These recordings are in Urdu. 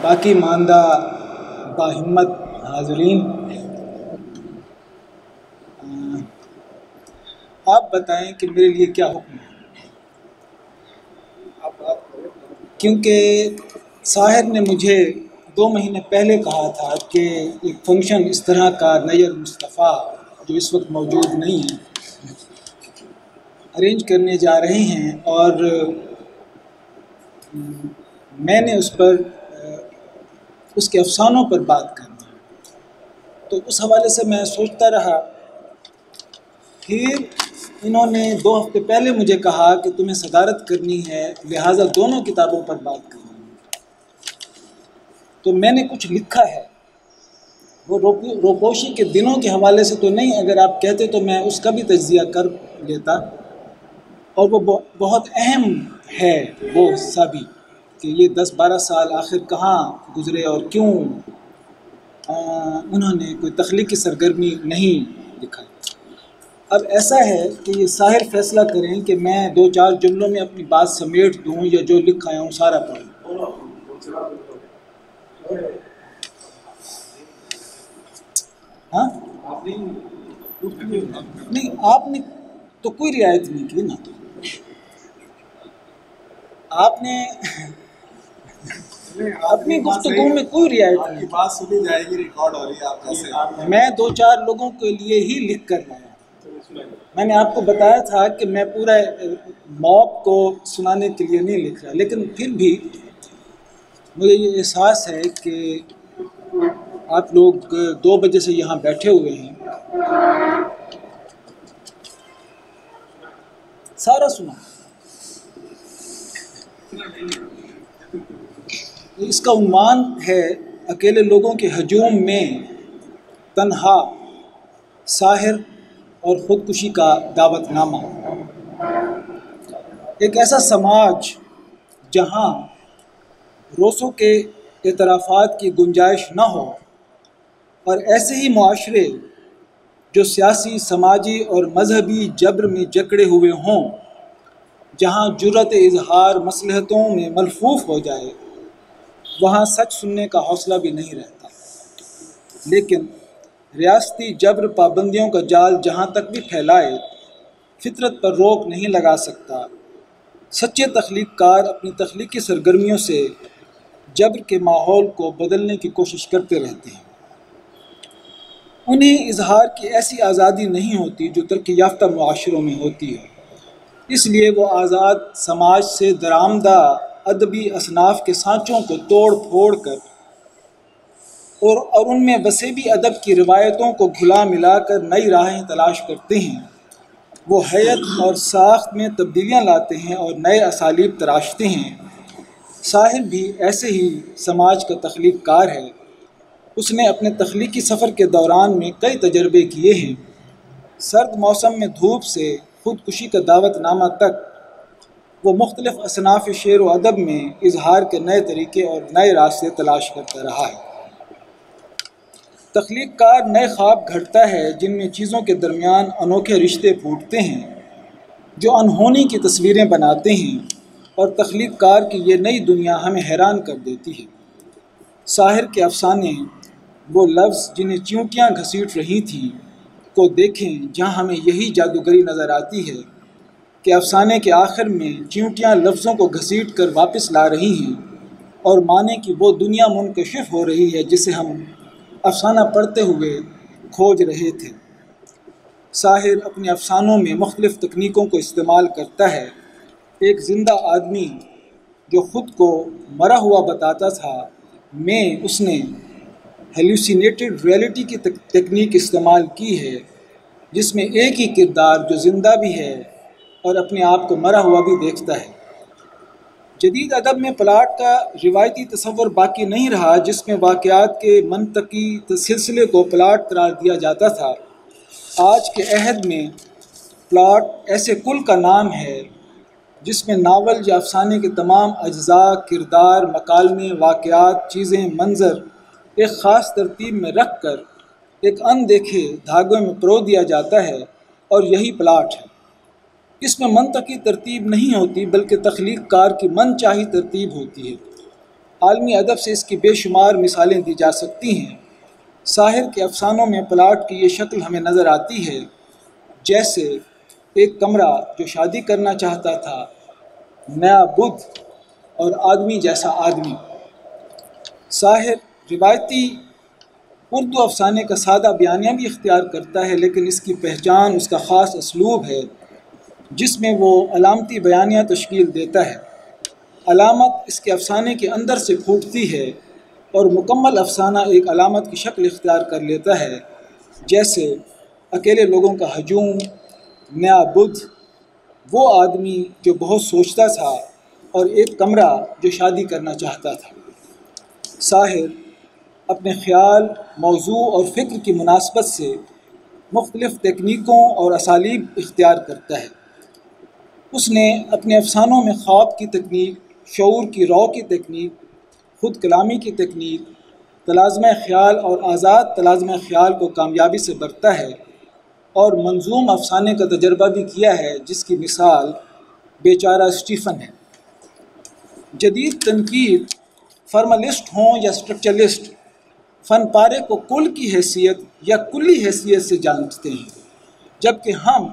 باقی ماندہ باہمت حاضرین، آپ بتائیں کہ میرے لیے کیا حکم ہے؟ کیونکہ ساحر نے مجھے 2 مہینے پہلے کہا تھا کہ ایک فنکشن اس طرح کا نیر مصطفیٰ جو اس وقت موجود نہیں ہے ارینج کرنے جا رہے ہیں، اور میں نے اس پر اس کے افسانوں پر بات کرنی ہے۔ تو اس حوالے سے میں سوچتا رہا، پھر انہوں نے 2 ہفتے پہلے مجھے کہا کہ تمہیں صدارت کرنی ہے، لہٰذا دونوں کتابوں پر بات کرنی ہے۔ تو میں نے کچھ لکھا ہے، وہ روپوشی کے دنوں کے حوالے سے تو نہیں، اگر آپ کہتے تو میں اس کا بھی تجزیہ کر لیتا، اور وہ بہت اہم ہے وہ حصہ بھی کہ یہ 10-12 سال آخر کہاں گزرے اور کیوں انہوں نے کوئی تخلیقی سرگرمی نہیں دکھائی۔ اب ایسا ہے کہ یہ ساحر فیصلہ کریں کہ میں 2-4 جملوں میں اپنی بات سمیٹ دوں یا جو لکھا ہے ہوں سارا پڑھوں۔ ہاں نہیں، آپ نے تو کوئی رعایت نہیں کی نا، آپ نے اپنی گفتگو میں کوئی رعایت نہیں، بات سنی جائے گی، ریکارڈ ہو رہی ہے آپ جیسے۔ میں 2-4 لوگوں کے لیے ہی لکھ کر لایا۔ میں نے آپ کو بتایا تھا کہ میں پورا موب کو سنانے کے لیے نہیں لکھ رہا، لیکن پھر بھی مجھے یہ احساس ہے کہ آپ لوگ 2 بجے سے یہاں بیٹھے ہوئے ہیں، سارا سنا۔ اس کا عنوان ہے اکیلے لوگوں کے ہجوم میں تنہا ساحر اور خودکشی کا دعوت نامہ۔ ایک ایسا سماج جہاں روسوں کے اعترافات کی گنجائش نہ ہو، اور ایسے ہی معاشرے جو سیاسی، سماجی اور مذہبی جبر میں جکڑے ہوئے ہوں، جہاں جرأت اظہار مصلحتوں میں ملفوف ہو جائے، وہاں سچ سننے کا حوصلہ بھی نہیں رہتا۔ لیکن ریاستی جبر پابندیوں کا جال جہاں تک بھی پھیلائے، فطرت پر روک نہیں لگا سکتا۔ سچے تخلیق کار اپنی تخلیقی سرگرمیوں سے جبر کے ماحول کو بدلنے کی کوشش کرتے رہتے ہیں۔ انہیں اظہار کی ایسی آزادی نہیں ہوتی جو ترقی یافتہ معاشروں میں ہوتی ہے، اس لیے وہ آزاد سماج سے درآمدہ ادبی اصناف کے سانچوں کو توڑ پھوڑ کر اور ان میں بسے بھی ادب کی روایتوں کو گھلا ملا کر نئی راہیں تلاش کرتے ہیں۔ وہ حیت اور ساخت میں تبدیلیاں لاتے ہیں اور نئے اسالیب تراشتے ہیں۔ ساحر بھی ایسے ہی سماج کا تخلیق کار ہے۔ اس نے اپنے تخلیقی سفر کے دوران میں کئی تجربے کیے ہیں، سرد موسم میں دھوپ سے خودکشی کا دعوت نامہ تک۔ وہ مختلف اصناف شعر و ادب میں اظہار کے نئے طریقے اور نئے راستے تلاش کرتا رہا ہے۔ تخلیق کار نئے خواب گھڑتا ہے جن میں چیزوں کے درمیان انوکھے رشتے پھوٹتے ہیں، جو انہونی کی تصویریں بناتے ہیں، اور تخلیق کار کی یہ نئی دنیا ہمیں حیران کر دیتی ہے۔ ساحر کے افسانے، وہ لفظ جنہیں چیونٹیاں گھسیٹ رہی تھیں، کو دیکھیں جہاں ہمیں یہی جادوگری نظر آتی ہے کہ افسانے کے آخر میں چیونٹیاں لفظوں کو گھسیٹ کر واپس لا رہی ہیں، اور معنی کی وہ دنیا منکشف ہو رہی ہے جسے ہم افسانہ پڑھتے ہوئے کھوج رہے تھے۔ ساحر اپنے افسانوں میں مختلف تکنیکوں کو استعمال کرتا ہے۔ ایک زندہ آدمی جو خود کو مرا ہوا بتاتا تھا، میں اس نے ہیلوسینیٹڈ ریئلٹی کی تکنیک استعمال کی ہے، جس میں ایک ہی کردار جو زندہ بھی ہے اور اپنے آپ کو مرا ہوا بھی دیکھتا ہے۔ جدید ادب میں پلاٹ کا روایتی تصور باقی نہیں رہا، جس میں واقعات کے منطقی سلسلے کو پلاٹ قرار دیا جاتا تھا۔ آج کے عہد میں پلاٹ ایسے کل کا نام ہے جس میں ناول یا افسانے کے تمام اجزاء، کردار، مکالمے، واقعات، چیزیں، منظر ایک خاص ترتیب میں رکھ کر ایک اندیکھے دھاگے میں پرو دیا جاتا ہے، اور یہی پلاٹ ہے۔ اس میں منطقی ترتیب نہیں ہوتی، بلکہ تخلیق کار کی من چاہی ترتیب ہوتی ہے۔ عالمی ادب سے اس کی بے شمار مثالیں دی جا سکتی ہیں۔ ساحر کے افسانوں میں پلاٹ کی یہ شکل ہمیں نظر آتی ہے، جیسے ایک کمرہ جو شادی کرنا چاہتا تھا، نیا بدھ اور آدمی جیسا آدمی۔ ساحر روایتی اردو افسانے کا سادہ بیانیہ بھی اختیار کرتا ہے، لیکن اس کی پہچان اس کا خاص اسلوب ہے جس میں وہ علامتی بیانیہ تشکیل دیتا ہے۔ علامت اس کے افسانے کے اندر سے پھوٹتی ہے اور مکمل افسانہ ایک علامت کی شکل اختیار کر لیتا ہے، جیسے اکیلے لوگوں کا ہجوم، نیا بدھ، وہ آدمی جو بہت سوچتا تھا، اور ایک کمرہ جو شادی کرنا چاہتا تھا۔ ساحر اپنے خیال، موضوع اور فکر کی مناسبت سے مختلف تکنیکوں اور اسالیب اختیار کرتا ہے۔ اس نے اپنے افسانوں میں خواب کی تکنیک، شعور کی رو کی تکنیک، خود کلامی کی تکنیک، تلازمہ خیال اور آزاد تلازمہ خیال کو کامیابی سے برتا ہے، اور منظوم افسانے کا تجربہ بھی کیا ہے، جس کی مثال بیچارہ اسٹیفن ہے۔ جدید تنقید، فارملسٹ ہوں یا اسٹرکچرلسٹ، فن پارے کو کل کی حیثیت یا کلی حیثیت سے جانتے ہیں، جبکہ ہم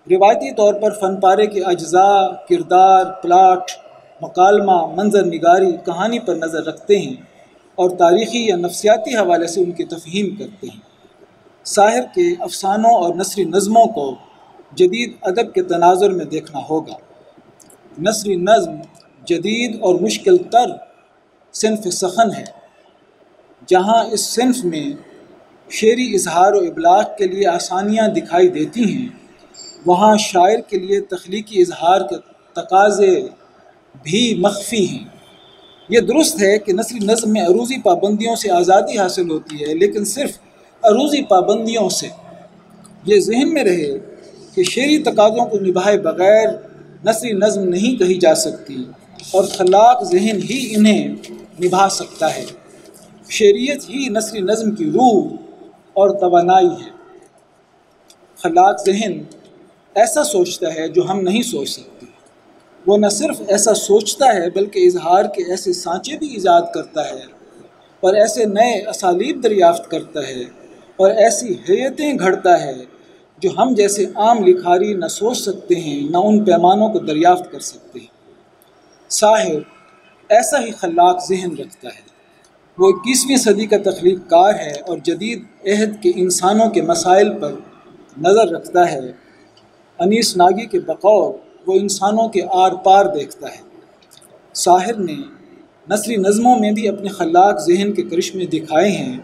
روایتی طور پر فن پارے کے اجزاء، کردار، پلاٹ، مکالمہ، منظر نگاری، کہانی پر نظر رکھتے ہیں اور تاریخی یا نفسیاتی حوالے سے ان کی تفہیم کرتے ہیں۔ ساحر کے افسانوں اور نثری نظموں کو جدید ادب کے تناظر میں دیکھنا ہوگا۔ نثری نظم جدید اور مشکل تر صنف سخن ہے۔ جہاں اس صنف میں شعری اظہار و ابلاغ کے لیے آسانیاں دکھائی دیتی ہیں، وہاں شاعر کے لیے تخلیقی اظہار کے تقاضے بھی مخفی ہیں۔ یہ درست ہے کہ نثری نظم میں عروضی پابندیوں سے آزادی حاصل ہوتی ہے، لیکن صرف عروضی پابندیوں سے۔ یہ ذہن میں رہے کہ شعری تقاضوں کو نبھائے بغیر نثری نظم نہیں کہی جا سکتی، اور خلاق ذہن ہی انہیں نبھا سکتا ہے۔ شعریت ہی نثری نظم کی روح اور توانائی ہے۔ خلاق ذہن ایسا سوچتا ہے جو ہم نہیں سوچ سکتے۔ وہ نہ صرف ایسا سوچتا ہے بلکہ اظہار کے ایسے سانچے بھی ایجاد کرتا ہے، اور ایسے نئے اسالیب دریافت کرتا ہے، اور ایسی ہیئتیں گھڑتا ہے جو ہم جیسے عام لکھاری نہ سوچ سکتے ہیں، نہ ان پیمانوں کو دریافت کر سکتے ہیں۔ ساحر ایسا ہی خلاق ذہن رکھتا ہے۔ وہ 21ویں صدی کا تخلیق کار ہے اور جدید عہد کے انسانوں کے مسائل پر نظر رکھتا ہے۔ انیس ناگی کے بقول وہ انسانوں کے آر پار دیکھتا ہے۔ ساحر نے نثری نظموں میں بھی اپنے خلاق ذہن کے کرشمے دکھائے ہیں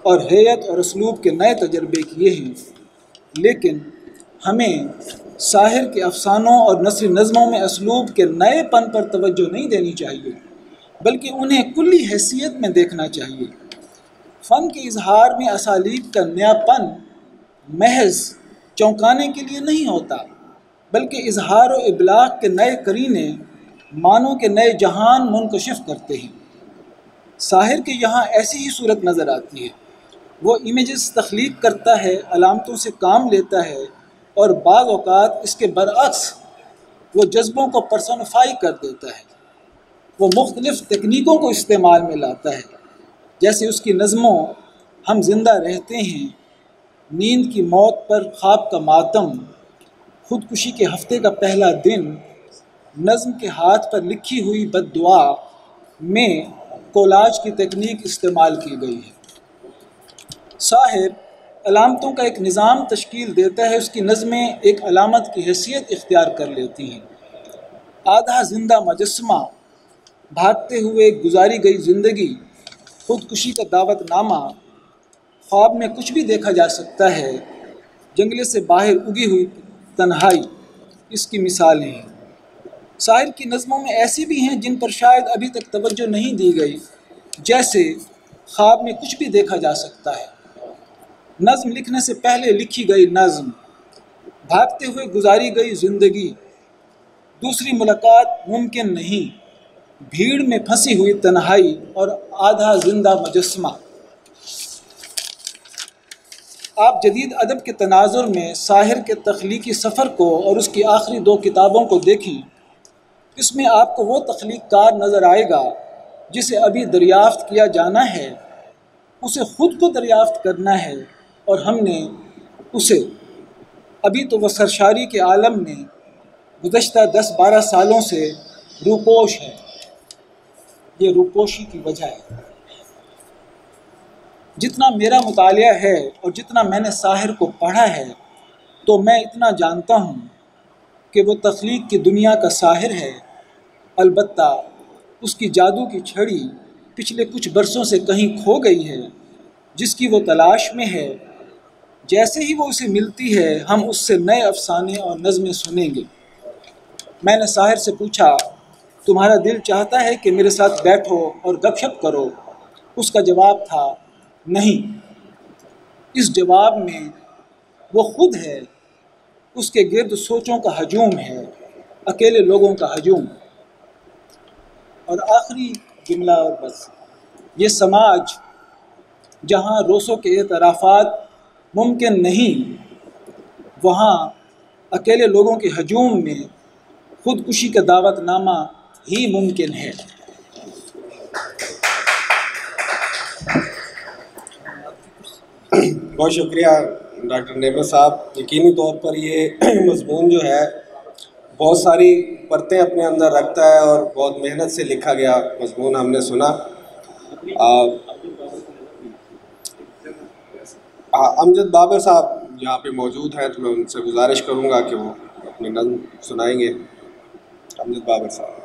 اور حیت اور اسلوب کے نئے تجربے کیے ہیں، لیکن ہمیں ساحر کے افسانوں اور نثری نظموں میں اسلوب کے نئے پن پر توجہ نہیں دینی چاہیے، بلکہ انہیں کلی حیثیت میں دیکھنا چاہیے۔ فن کے اظہار میں اسالیب کا نیا پن محض چونکانے کے لیے نہیں ہوتا، بلکہ اظہار و ابلاغ کے نئے قرینے معنوں کے نئے جہان منکشف کرتے ہیں۔ ساحر کے یہاں ایسی ہی صورت نظر آتی ہے۔ وہ امیجز تخلیق کرتا ہے، علامتوں سے کام لیتا ہے، اور بعض اوقات اس کے برعکس وہ جذبوں کو پرسونیفائی کر دیتا ہے۔ وہ مختلف تکنیکوں کو استعمال میں لاتا ہے، جیسے اس کی نظموں ہم زندہ رہتے ہیں، نیند کی موت پر خواب کا ماتم، خودکشی کے ہفتے کا پہلا دن، نظم کے ہاتھ پر لکھی ہوئی بد دعا میں کولاج کی تکنیک استعمال کی گئی ہے۔ ساحر علامتوں کا ایک نظام تشکیل دیتا ہے، اس کی نظمیں ایک علامت کی حیثیت اختیار کر لیتی ہیں۔ آدھا زندہ مجسمہ، بھاگتے ہوئے گزاری گئی زندگی، خودکشی کا دعوت نامہ، خواب میں کچھ بھی دیکھا جا سکتا ہے، جنگلے سے باہر اگی ہوئی تنہائی اس کی مثالیں ہیں۔ ساحر کی نظموں میں ایسی بھی ہیں جن پر شاید ابھی تک توجہ نہیں دی گئی، جیسے خواب میں کچھ بھی دیکھا جا سکتا ہے، نظم لکھنے سے پہلے لکھی گئی نظم، بھاگتے ہوئے گزاری گئی زندگی، دوسری ملاقات ممکن نہیں، بھیڑ میں پھنسی ہوئی تنہائی، اور آدھا زندہ مجسمہ۔ آپ جدید ادب کے تناظر میں ساحر کے تخلیقی سفر کو اور اس کی آخری 2 کتابوں کو دیکھیں۔ اس میں آپ کو وہ تخلیق کار نظر آئے گا جسے ابھی دریافت کیا جانا ہے اسے خود کو دریافت کرنا ہے، اور ہم نے اسے ابھی تو وہ سرشاری کے عالم میں گزشتہ 10-12 سالوں سے روپوش ہے۔ یہ روپوشی کی وجہ ہے۔ جتنا میرا مطالعہ ہے اور جتنا میں نے ساحر کو پڑھا ہے، تو میں اتنا جانتا ہوں کہ وہ تخلیق کی دنیا کا ساحر ہے، البتہ اس کی جادو کی چھڑی پچھلے کچھ برسوں سے کہیں کھو گئی ہے، جس کی وہ تلاش میں ہے۔ جیسے ہی وہ اسے ملتی ہے ہم اس سے نئے افسانے اور نظمیں سنیں گے۔ میں نے ساحر سے پوچھا، تمہارا دل چاہتا ہے کہ میرے ساتھ بیٹھو اور گپ شپ کرو؟ اس کا جواب تھا، نہیں۔ اس جواب میں وہ خود ہے، اس کے گرد سوچوں کا ہجوم ہے، اکیلے لوگوں کا ہجوم۔ اور آخری جملہ اور بس، یہ سماج جہاں روسوں کے اعترافات ممکن نہیں، وہاں اکیلے لوگوں کے ہجوم میں خودکشی کا دعوت نامہ ہی ممکن ہے۔ بہت شکریہ ڈاکٹر نعمت صاحب۔ یقینی طور پر یہ مضمون جو ہے بہت ساری پرتیں اپنے اندر رکھتا ہے اور بہت محنت سے لکھا گیا مضمون ہم نے سنا۔ امجد بابر صاحب یہاں پہ موجود ہیں، تو میں ان سے گزارش کروں گا کہ وہ اپنی نظم سنائیں گے۔ امجد بابر صاحب۔